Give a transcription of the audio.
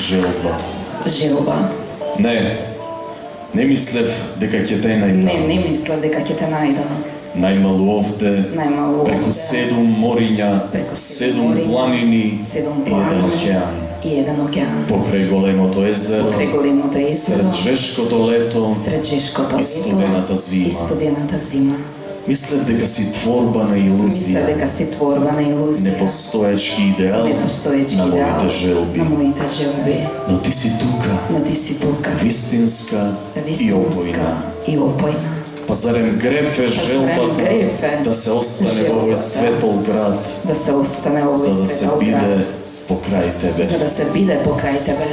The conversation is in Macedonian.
Želba. Želba. Не мислев дека ќе те најдам. Не мислев дека ќе те најдам. Најмалу овде, преку 7 мориња, 7 планини и еден океан. И еден океан. Покрај големото езеро, Покрај големото езеро, сред жешкото лето сред жешкото и студената и зима. студената зима. Мислев дека си творба на Мислев илузија, дека си творба на илузија. непостоечки идеал Непостоечки на идеал моите желби. на моите желби. Но ти си тука, Но ти си тука. вистинска и опојна. и опојна. Па зарем греф е желбата греф е да се остане во овој желбата светол град, Да се остане во за овој да се светол биде град, покрај тебе. за да се биде покрај тебе.